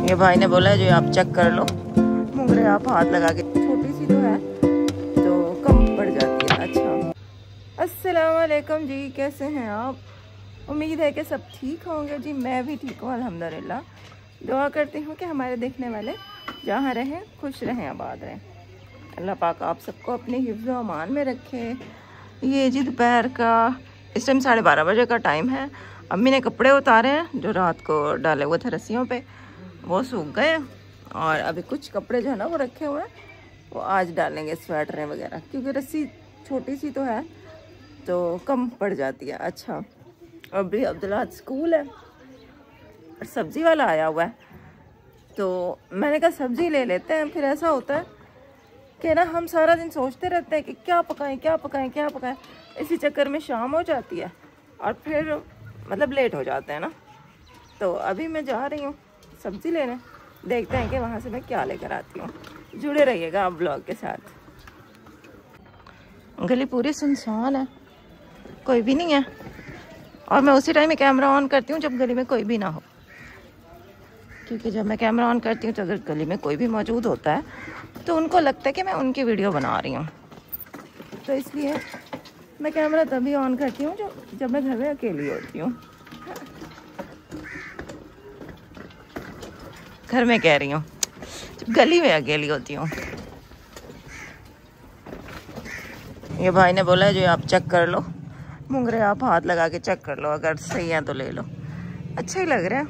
ये भाई ने बोला जो आप चेक कर लो मुंगरे, आप हाथ लगा के, छोटी सी तो है तो कम पड़ जाती है। अच्छा, अस्सलाम वालेकुम जी, कैसे हैं आप? उम्मीद है कि सब ठीक होंगे जी। मैं भी ठीक हूँ अल्हम्दुलिल्लाह। दुआ करती हूँ कि हमारे देखने वाले जहाँ रहें खुश रहें, आबाद रहें। अल्लाह पाक आप सबको अपने हिफ्ज़ व अमान में रखे। ये जी दोपहर का इस टाइम 12:30 बजे का टाइम है। अम्मी ने कपड़े उतारे हैं जो रात को डाले हुए थे रस्सियों पे, वो सूख गए और अभी कुछ कपड़े जो है ना वो रखे हुए हैं, वो आज डालेंगे, स्वेटरें वगैरह, क्योंकि रस्सी छोटी सी तो है तो कम पड़ जाती है। अच्छा, अभी अब्दुल्ला स्कूल है और सब्ज़ी वाला आया हुआ है तो मैंने कहा सब्ज़ी ले लेते हैं। फिर ऐसा होता है कि ना हम सारा दिन सोचते रहते हैं कि क्या पकाएं क्या पकाएं क्या पकाएं, इसी चक्कर में शाम हो जाती है और फिर मतलब लेट हो जाते हैं ना। तो अभी मैं जा रही हूँ सब्ज़ी लेने, देखते हैं कि वहाँ से मैं क्या लेकर आती हूँ। जुड़े रहिएगा आप ब्लॉग के साथ। गली पूरी सुनसान है, कोई भी नहीं है और मैं उसी टाइम में कैमरा ऑन करती हूँ जब गली में कोई भी ना हो, क्योंकि जब मैं कैमरा ऑन करती हूँ तो अगर गली में कोई भी मौजूद होता है तो उनको लगता है कि मैं उनकी वीडियो बना रही हूँ, तो इसलिए मैं कैमरा तभी ऑन करती हूँ जब मैं घर में अकेली होती हूँ। घर में कह रही हूँ, जब गली में अकेली होती हूँ। ये भाई ने बोला जो आप चेक कर लो मुंगरे, आप हाथ लगा के चेक कर लो, अगर सही है तो ले लो। अच्छा ही लग रहा है,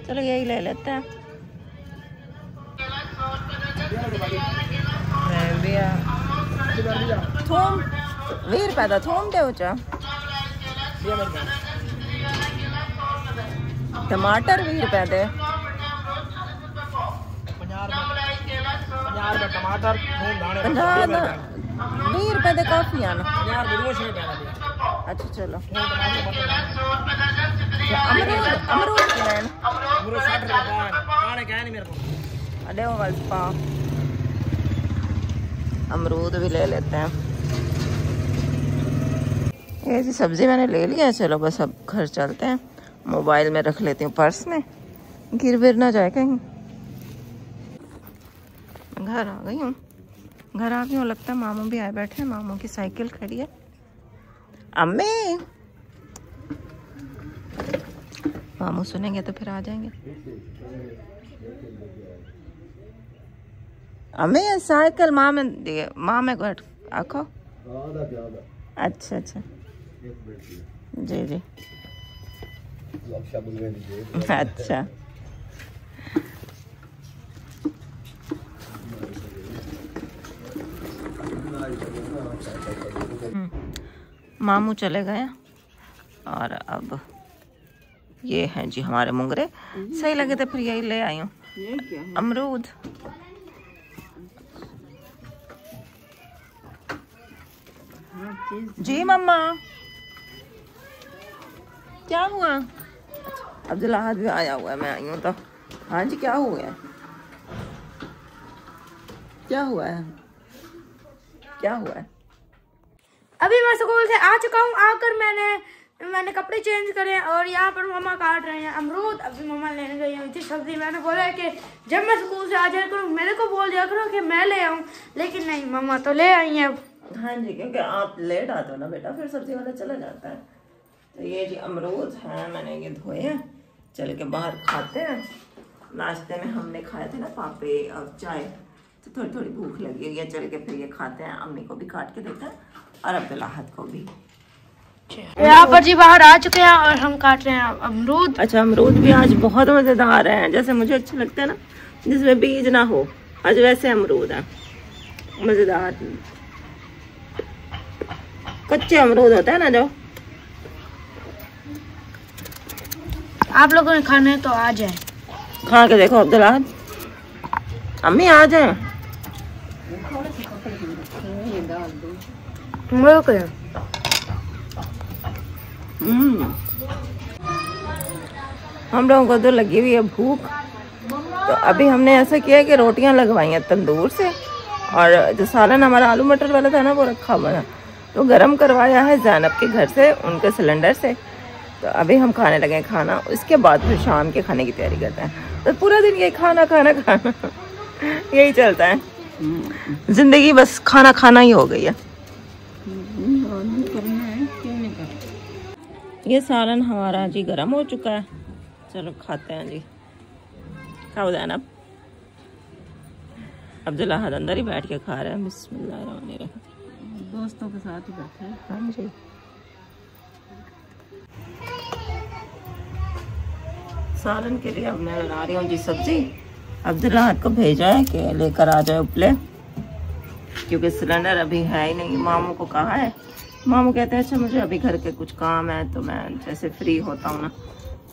चलो यही ले लेते हैं। थोम 20 रुपए का थोम दे, टमाटर 20 रुपए दे, 20 रुपए दे काफी है ना। अच्छा चलो, अमरूद अमरूद भी ले लेते हैं। ये जी सब्जी मैंने ले लिया है, चलो बस अब घर चलते हैं। मोबाइल में रख लेती हूँ पर्स में, गिर विर ना जाए कहीं। घर आ गई हूँ, घर आ गई हूँ। लगता है मामू भी आए बैठे हैं, मामू की साइकिल खड़ी है। अम्मी, मामू सुनेंगे तो फिर आ जाएंगे। अम्मी साइकिल माँ में बैठ आखो। अच्छा अच्छा जी जी, अच्छा। मामू चले गए और अब ये हैं जी हमारे मुंगरे। सही लगे तो फिर यही ले आई हूँ, अमरूद। जी मम्मा, क्या हुआ? अब्दुल्ला हाथ भी आया हुआ है, मैं आई हूँ तो। हाँ जी, क्या हुआ है? क्या हुआ है? क्या हुआ है? अभी मैं स्कूल से आ चुका हूँ। आकर मैंने कपड़े चेंज करे और यहाँ पर मम्मा काट रहे हैं अमरूद। अभी मम्मा लेने गई है सब्जी। मैंने बोला है कि जब मैं स्कूल से आ जाया करूँ मेरे को बोल दिया करो कि मैं ले आऊँ, लेकिन नहीं, मम्मा तो ले आई हैं अब। हाँ जी, क्योंकि आप लेट आते हो ना बेटा, फिर सब्जी वाला चला जाता है। तो ये जी अमरूद हैं, मैंने ये धोए हैं, चल के बाहर खाते हैं। नाश्ते में हमने खाए थे ना पापे और चाय, तो थोड़ी थोड़ी भूख लगी हुई है, चल के फिर ये खाते हैं। अम्मी को भी काट के देते हैं और अब्दुल्ला को भी। यहाँ पर जी बाहर आ चुके हैं और हम काट रहे हैं अमरूद। अच्छा, अमरूद भी आज बहुत मजेदार है, जैसे मुझे अच्छा लगता है ना जिसमें बीज ना हो, आज वैसे अमरूद है मजेदार। कच्चे अमरूद होता है ना, जो आप लोगों ने खाने तो आ जाए, खा के देखो अब्दुल्ला। अम्मी आ जाए, तुम लोग हम लोगों को तो लगी हुई है भूख, तो अभी हमने ऐसा किया कि रोटियां लगवाई हैं तंदूर से, और जो सालन हमारा आलू मटर वाला था ना वो रखा हुआ है, तो गरम करवाया है ज़ैनब के घर से, उनके सिलेंडर से। तो अभी हम खाने लगे हैं खाना, उसके बाद फिर शाम के खाने की तैयारी करते हैं। तो पूरा दिन ये खाना खाना खाना यही चलता है, जिंदगी बस खाना खाना ही हो गई है। ये सालन हमारा जी गर्म हो चुका है, चलो खाते हैं जी। क्या हो जाए ना, अब्दुल्ला हद अंदर ही बैठ के खा रहे हैं। बिस्मिल्लाहिर्रहमानिर्रहीम। दोस्तों के साथ ही बैठे हैं। हाँ जी। सालन के लिए अब मैं बना रही हूँ जी सब्जी। अब्दुल्ला हद को भेजा है कि लेकर आ जाए उपले, क्योंकि सिलेंडर अभी है ही नहीं। मामू को कहा है, मामू कहते हैं अच्छा मुझे अभी घर के कुछ काम है, तो मैं जैसे फ्री होता हूँ ना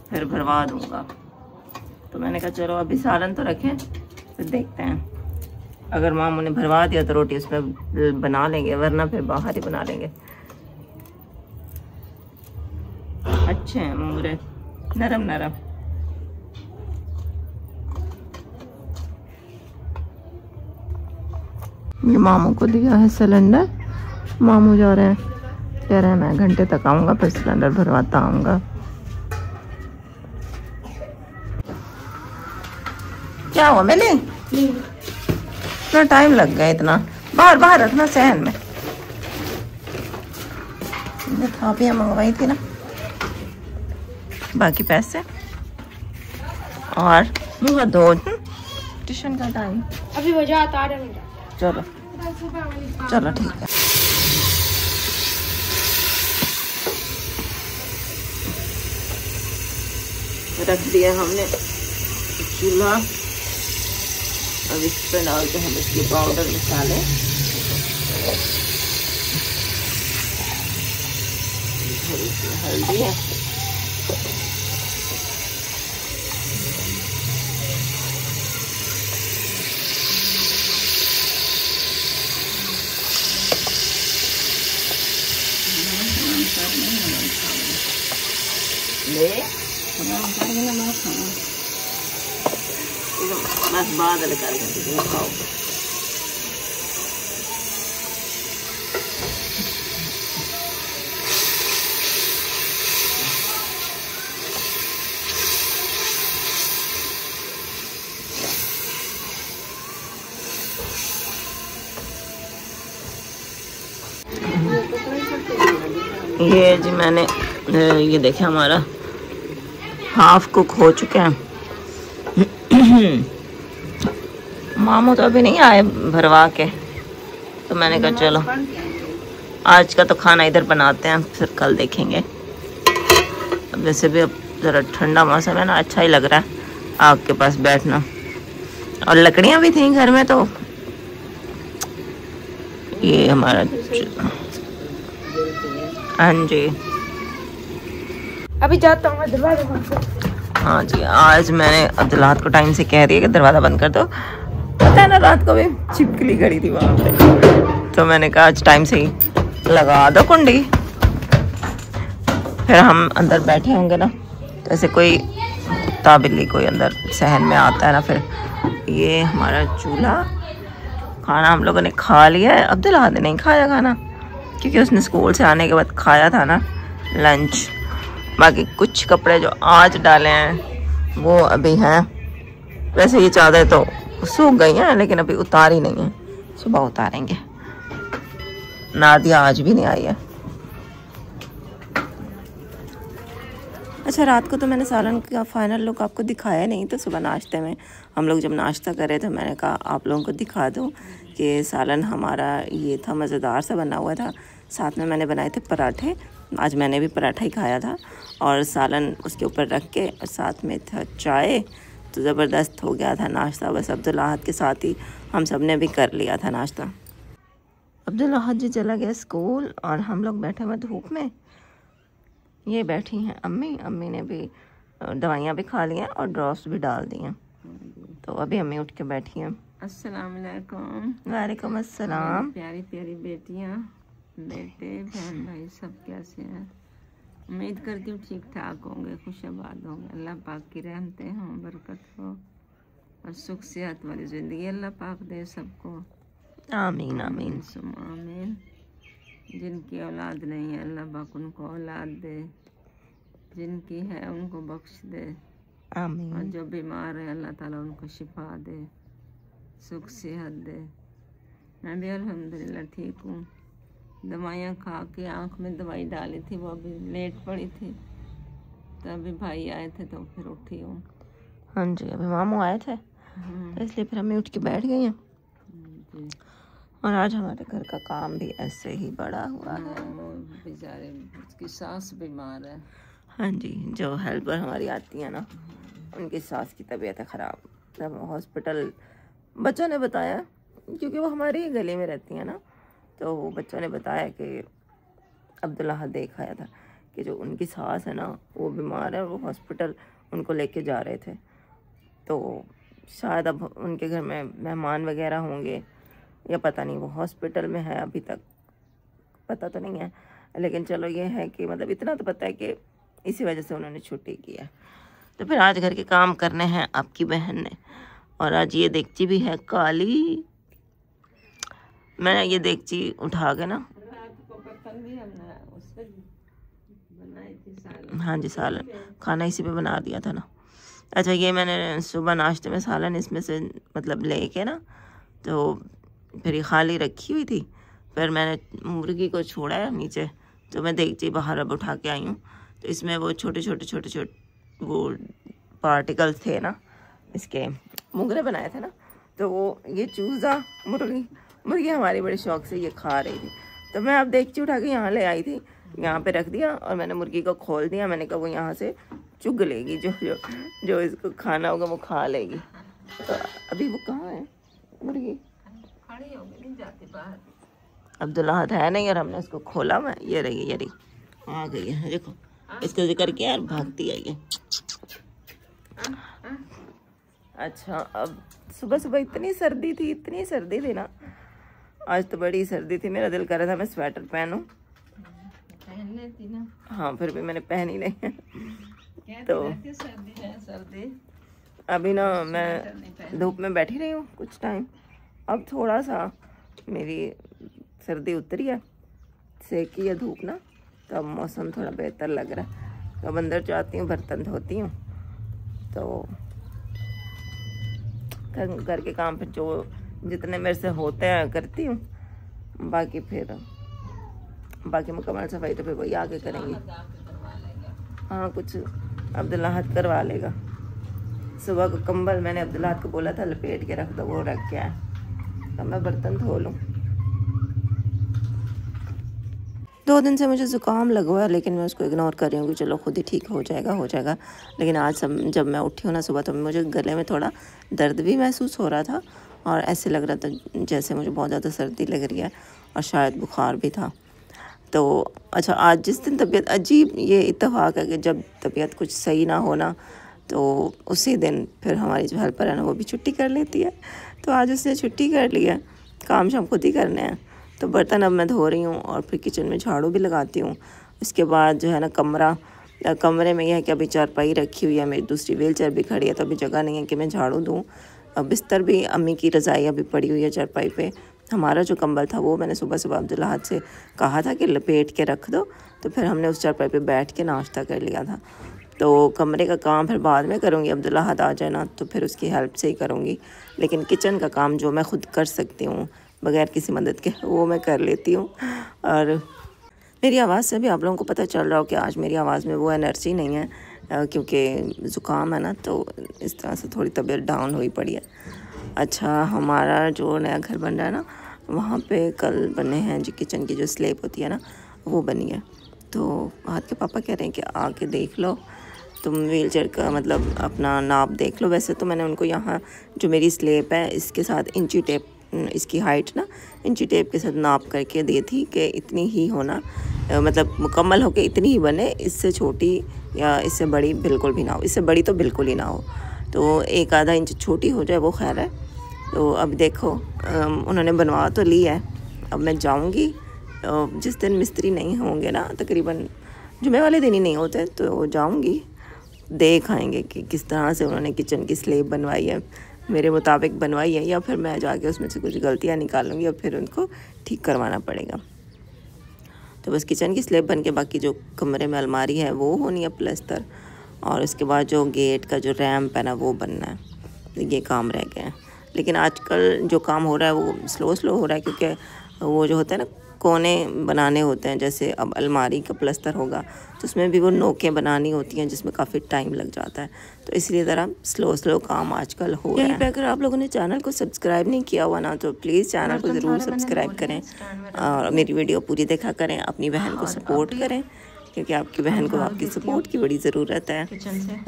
फिर भरवा दूंगा। तो मैंने कहा चलो अभी सालन तो रखें, फिर देखते हैं। अगर मामू ने भरवा दिया तो रोटी उसमें बना लेंगे, वरना फिर बाहर ही बना लेंगे। अच्छे हैं मुंगरे, नरम नरम। ये मामू को दिया है सिलेंडर, मामू जा रहे हैं, कह रहे हैं मैं घंटे तक आऊंगा फिर सिलेंडर भरवाता आऊंगा। क्या हुआ मैंने इतना टाइम लग गया, इतना बाहर बाहर रखना सहन में। थापियाँ मंगवाई थी ना, बाकी पैसे और मुँह धो। ट्यूशन का टाइम अभी बजा 8 मिनट। चलो चलो ठीक है। रख दिया हमने चूल्हा, अब इस पर डालते हैं इसके पाउडर मसाले। थोड़ी सी हल्दी है, बस बादल करके खाओ। ये जी मैंने ये देखे हमारा हाफ कुक हो चुके हैं। मामू तो अभी नहीं आए भरवा के, तो मैंने कहा चलो आज का तो खाना इधर बनाते हैं, फिर कल देखेंगे। अब वैसे भी अब ज़रा ठंडा मौसम है ना, अच्छा ही लग रहा है आग के पास बैठना, और लकड़ियाँ भी थी घर में। तो ये हमारा हाँ जी, अभी जाता हूँ दरवाजा बंद कर। हाँ जी, आज मैंने अब्दुल्ला को टाइम से कह दिया कि दरवाज़ा बंद कर दो। पता है ना रात को भी छिपकली खड़ी थी वहाँ पे, तो मैंने कहा आज टाइम से ही लगा दो कुंडी। फिर हम अंदर बैठे होंगे ना, तो ऐसे कोई कुत्ता बिल्ली कोई अंदर सहन में आता है ना। फिर ये हमारा चूल्हा, खाना हम लोगों ने खा लिया है। अब्दुल्ला ने नहीं खाया खाना, क्योंकि उसने स्कूल से आने के बाद खाया था ना लंच। बाकी कुछ कपड़े जो आज डाले हैं वो अभी हैं। वैसे ये चादर तो सूख गई हैं, लेकिन अभी उतारी नहीं है, सुबह उतारेंगे। नादिया आज भी नहीं आई है। अच्छा, रात को तो मैंने सालन का फाइनल लुक आपको दिखाया नहीं, तो सुबह नाश्ते में हम लोग जब नाश्ता कर रहे थे, मैंने कहा आप लोगों को दिखा दूँ कि सालन हमारा ये था, मज़ेदार सा बना हुआ था। साथ में मैंने बनाए थे पराठे, आज मैंने भी पराठा ही खाया था, और सालन उसके ऊपर रख के, और साथ में था चाय। तो ज़बरदस्त हो गया था नाश्ता। बस अब्दुल्ला के साथ ही हम सब ने भी कर लिया था नाश्ता। अब्दुल्ला जी चला गया स्कूल, और हम लोग बैठे हुए धूप में। ये बैठी हैं अम्मी, अम्मी ने भी दवाइयाँ भी खा ली हैं और ड्रॉप्स भी डाल दी हैं। तो अभी अम्मी उठ के बैठी हैं। अस्सलाम वालेकुम। वालेकुम अस्सलाम। प्यारी प्यारी बेटियाँ, बेटे, बहन भाई सब कैसे हैं? उम्मीद करती हूँ ठीक ठाक होंगे, खुशहाबाद होंगे। अल्लाह पाक की रहमतें हों, बरकत हो और सुख सेहत वाली ज़िंदगी अल्लाह पाक दे सबको। आमीन आमीन सुम आमीन। जिनकी औलाद नहीं है अल्लाह पाक उनको औलाद दे, जिनकी है उनको बख्श दे, आमीन। और जो बीमार है अल्लाह ताला उनको शिफा दे, सुख सेहत दे। मैं भी अल्हम्दुलिल्लाह ठीक हूँ। दवाइयाँ खा के आँख में दवाई डाली थी, वो अभी लेट पड़ी थी, तभी भाई आए थे तो फिर उठी हूँ। हाँ जी, अभी मामू आए थे तो इसलिए फिर हम उठ के बैठ गए हैं। जी। और आज हमारे घर का काम भी ऐसे ही बड़ा हुआ है। वो बेचारे उसकी सास बीमार है। हाँ जी, जो हेल्पर हमारी आती है ना, उनकी सास की तबीयत है ख़राब। जब हॉस्पिटल बच्चों ने बताया, क्योंकि वो हमारे ही गली में रहती है ना, तो बच्चों ने बताया कि अब्दुल्लाह देख आया था कि जो उनकी सास है ना वो बीमार है, वो हॉस्पिटल उनको लेके जा रहे थे। तो शायद अब उनके घर में मेहमान वगैरह होंगे या पता नहीं, वो हॉस्पिटल में है अभी तक पता तो नहीं है, लेकिन चलो ये है कि मतलब इतना तो पता है कि इसी वजह से उन्होंने छुट्टी की है। तो फिर आज घर के काम करने हैं आपकी बहन ने। और आज ये देगची भी है काली। मैंने ये देगची उठा के ना, हाँ जी सालन, खाना इसी पे बना दिया था ना। अच्छा, ये मैंने सुबह नाश्ते में सालन इसमें से मतलब लेके ना, तो फिर ये खाली रखी हुई थी। फिर मैंने मुर्गी को छोड़ा है नीचे, तो मैं देगची बाहर अब उठा के आई हूँ। तो इसमें वो छोटे वो पार्टिकल्स थे ना, इसके मुगरे बनाए थे ना, तो वो ये चूज़ा मुर्गी हमारी बड़े शौक से ये खा रही थी। तो मैं अब देगची उठा के यहाँ ले आई थी, यहाँ पे रख दिया और मैंने मुर्गी को खोल दिया। मैंने कहा वो यहाँ से चुग लेगी, जो इसको खाना होगा वो खा लेगी। तो अभी वो कहाँ है मुर्गी? खड़ी हो गई, नहीं जाती बाहर। अब्दुल्लाह है नहीं और हमने इसको खोला। मैं ये रही आ गई है, देखो इसको जिक्र किया यार, भागती आई है। अच्छा, अब सुबह इतनी सर्दी थी ना, आज तो बड़ी सर्दी थी। मेरा दिल कर रहा था मैं स्वेटर पहनूं, पहन लेती ना। हाँ, फिर भी मैंने पहनी नहीं है। तो सर्दी अभी ना मैं धूप में बैठी रही हूँ कुछ टाइम। अब थोड़ा सा मेरी सर्दी उतरी है, सेकी है धूप ना, तो अब मौसम थोड़ा बेहतर लग रहा है। तो अब अंदर जाती हूँ, बर्तन धोती हूँ, तो घर के काम फिर जो जितने मेरे से होते हैं करती हूँ। बाकी मुकम्मल सफाई तो फिर वही आगे करेंगे। हाँ, कुछ अब्दुल्लाह करवा लेगा। सुबह को कंबल मैंने अब्दुल्लाह को बोला था लपेट के रख दो, वो रख के आया। तो मैं बर्तन धो लूँ। 2 दिन से मुझे ज़ुकाम लगा हुआ है, लेकिन मैं उसको इग्नोर कर रही हूँ कि चलो खुद ही ठीक हो जाएगा। लेकिन आज जब मैं उठी हूँ ना सुबह, तो मुझे गले में थोड़ा दर्द भी महसूस हो रहा था और ऐसे लग रहा था जैसे मुझे बहुत ज़्यादा सर्दी लग रही है और शायद बुखार भी था। तो अच्छा, आज जिस दिन तबीयत, अजीब ये इत्तेफाक है कि जब तबीयत कुछ सही ना हो ना, तो उसी दिन फिर हमारी जो हेल्पर है ना वो भी छुट्टी कर लेती है। तो आज उसने छुट्टी कर ली है, काम शाम खुद ही करने हैं। तो बर्तन अब मैं धो रही हूँ और फिर किचन में झाड़ू भी लगाती हूँ। उसके बाद जो है ना कमरे में यह है कि अभी चारपाई रखी हुई है, मेरी दूसरी व्हीलचेयर भी खड़ी है, तो अभी जगह नहीं है कि मैं झाड़ू दूँ। बिस्तर भी, अम्मी की रज़ाई अभी पड़ी हुई है चारपाई पे। हमारा जो कंबल था वो मैंने सुबह अब्दुल्लाह से कहा था कि लपेट के रख दो, तो फिर हमने उस चारपाई पे बैठ के नाश्ता कर लिया था। तो कमरे का काम फिर बाद में करूँगी, अब्दुल्लाह आ जाए ना तो फिर उसकी हेल्प से ही करूँगी। लेकिन किचन का काम जो मैं खुद कर सकती हूँ बगैर किसी मदद के, वो मैं कर लेती हूँ। और मेरी आवाज़ से भी आप लोगों को पता चल रहा हो कि आज मेरी आवाज़ में वो एनर्जी नहीं है, क्योंकि ज़ुकाम है ना, तो इस तरह से थोड़ी तबीयत डाउन हुई पड़ी है। अच्छा, हमारा जो नया घर बन रहा है ना, वहाँ पे कल बने हैं जो किचन की जो स्लैब होती है ना, वो बनी है। तो हाथ के पापा कह रहे हैं कि आके देख लो, तुम व्हीलचेयर का मतलब अपना नाप देख लो। वैसे तो मैंने उनको यहाँ जो मेरी स्लैब है इसके साथ इंची टेप, इसकी हाइट ना इंची टेप के साथ नाप करके दी थी कि इतनी ही होना, मतलब मुकम्मल होके इतनी ही बने, इससे छोटी या इससे बड़ी बिल्कुल भी ना हो, इससे बड़ी तो बिल्कुल ही ना हो। तो 1 आधा इंच छोटी हो जाए वो खैर है। तो अब देखो उन्होंने बनवा तो ली है। अब मैं जाऊंगी, जिस दिन मिस्त्री नहीं होंगे ना, तकरीबन जुमे वाले दिन ही नहीं होते, तो जाऊंगी, देख आएंगे कि किस तरह से उन्होंने किचन की स्लैब बनवाई है, मेरे मुताबिक बनवाई है, या फिर मैं जाके उसमें से कुछ गलतियाँ निकालूंगी और फिर उनको ठीक करवाना पड़ेगा। तो बस किचन की स्लैब बन के बाकी जो कमरे में अलमारी है वो होनी है प्लस्तर, और उसके बाद जो गेट का जो रैम्प है ना वो बनना है। ये काम रह गए हैं, लेकिन आजकल जो काम हो रहा है वो स्लो हो रहा है, क्योंकि वो जो होता है ना कोने बनाने होते हैं, जैसे अब अलमारी का प्लस्तर होगा तो उसमें भी वो नोकें बनानी होती हैं जिसमें काफ़ी टाइम लग जाता है, तो इसलिए ज़रा स्लो काम आजकल हो रहा है। अगर आप लोगों ने चैनल को सब्सक्राइब नहीं किया हुआ ना तो प्लीज़ चैनल को ज़रूर सब्सक्राइब करें और मेरी वीडियो पूरी देखा करें, अपनी बहन को सपोर्ट करें, क्योंकि आपकी बहन को आपकी सपोर्ट की बड़ी ज़रूरत है।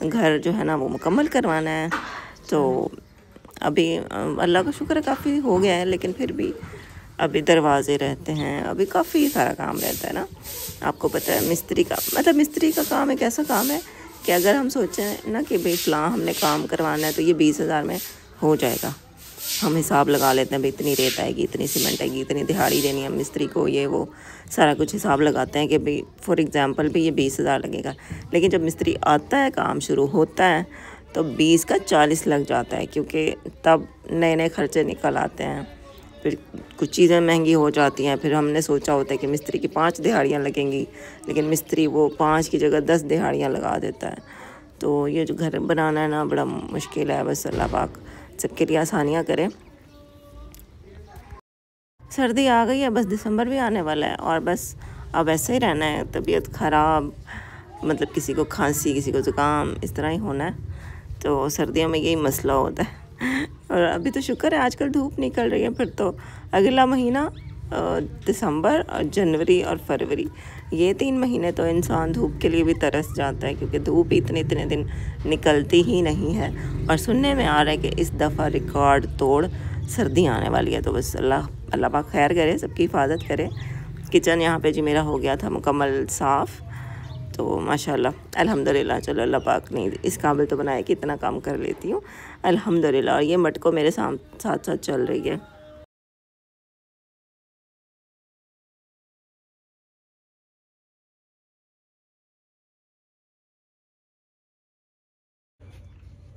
घर जो है ना वो मुकम्मल करवाना है, तो अभी अल्लाह का शुक्र है काफ़ी हो गया है, लेकिन फिर भी अभी दरवाजे रहते हैं, अभी काफ़ी सारा काम रहता है ना। आपको पता है मिस्त्री का मतलब मिस्त्री का काम एक ऐसा काम है कि अगर हम सोचें ना कि भाई फ़लाँ हमने काम करवाना है तो ये 20,000 में हो जाएगा, हम हिसाब लगा लेते हैं भाई इतनी रेत आएगी, इतनी सीमेंट आएगी, इतनी दिहाड़ी देनी है मिस्त्री को, ये वो सारा कुछ हिसाब लगाते हैं कि भाई फॉर एग्ज़ाम्पल भी ये 20,000 लगेगा। लेकिन जब मिस्त्री आता है, काम शुरू होता है तो 20 का 40 लग जाता है, क्योंकि तब नए खर्चे निकल आते हैं, फिर कुछ चीज़ें महंगी हो जाती हैं। फिर हमने सोचा होता है कि मिस्त्री की 5 दिहाड़ियाँ लगेंगी, लेकिन मिस्त्री वो 5 की जगह 10 दिहाड़ियाँ लगा देता है। तो ये जो घर बनाना है ना बड़ा मुश्किल है, बस अल्लाह पाक सबके लिए आसानियाँ करे। सर्दी आ गई है, बस दिसंबर भी आने वाला है और बस अब ऐसे ही रहना है, तबीयत ख़राब, मतलब किसी को खांसी, किसी को ज़ुकाम, इस तरह ही होना है। तो सर्दियों में यही मसला होता है। और अभी तो शुक्र है आजकल धूप निकल रही है, फिर तो अगला महीना दिसंबर और जनवरी और फरवरी, ये 3 महीने तो इंसान धूप के लिए भी तरस जाता है, क्योंकि धूप इतने दिन निकलती ही नहीं है। और सुनने में आ रहा है कि इस दफ़ा रिकॉर्ड तोड़ सर्दी आने वाली है, तो बस अल्लाह पाक खैर करे, सबकी हिफाजत करे। किचन यहाँ पे जी मेरा हो गया था मुकम्मल साफ़, तो माशाल्लाह अल्हम्दुलिल्लाह। चलो अल्लाह पाक ने इस काबिल तो बनाया कि इतना काम कर लेती हूँ अल्हम्दुलिल्लाह। और ये मटको मेरे साथ चल रही है।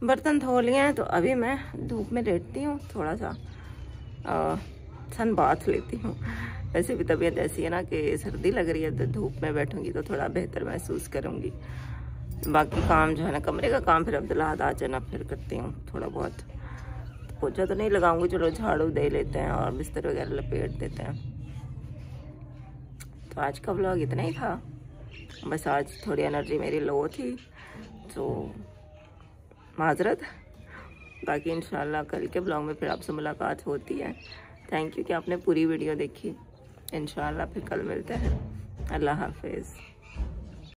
बर्तन धो लिए हैं, तो अभी मैं धूप में लेटती हूँ, थोड़ा सा सन बाथ लेती हूँ। वैसे भी तबीयत ऐसी है ना कि सर्दी लग रही है, तो धूप में बैठूंगी तो थोड़ा बेहतर महसूस करूँगी। बाकी काम जो है ना कमरे का काम फिर अब्दुल्ला आ जाना फिर करती हूँ थोड़ा बहुत। पोछा तो नहीं लगाऊंगी, चलो झाड़ू दे लेते हैं और बिस्तर वगैरह लपेट देते हैं। तो आज का व्लॉग इतना ही था, बस आज थोड़ी एनर्जी मेरी लो थी तो माजरत। बाकी इंशाल्लाह कल के ब्लॉग में फिर आपसे मुलाकात होती है। थैंक यू कि आपने पूरी वीडियो देखी। इंशाल्लाह फिर कल मिलते हैं। अल्लाह हाफिज़।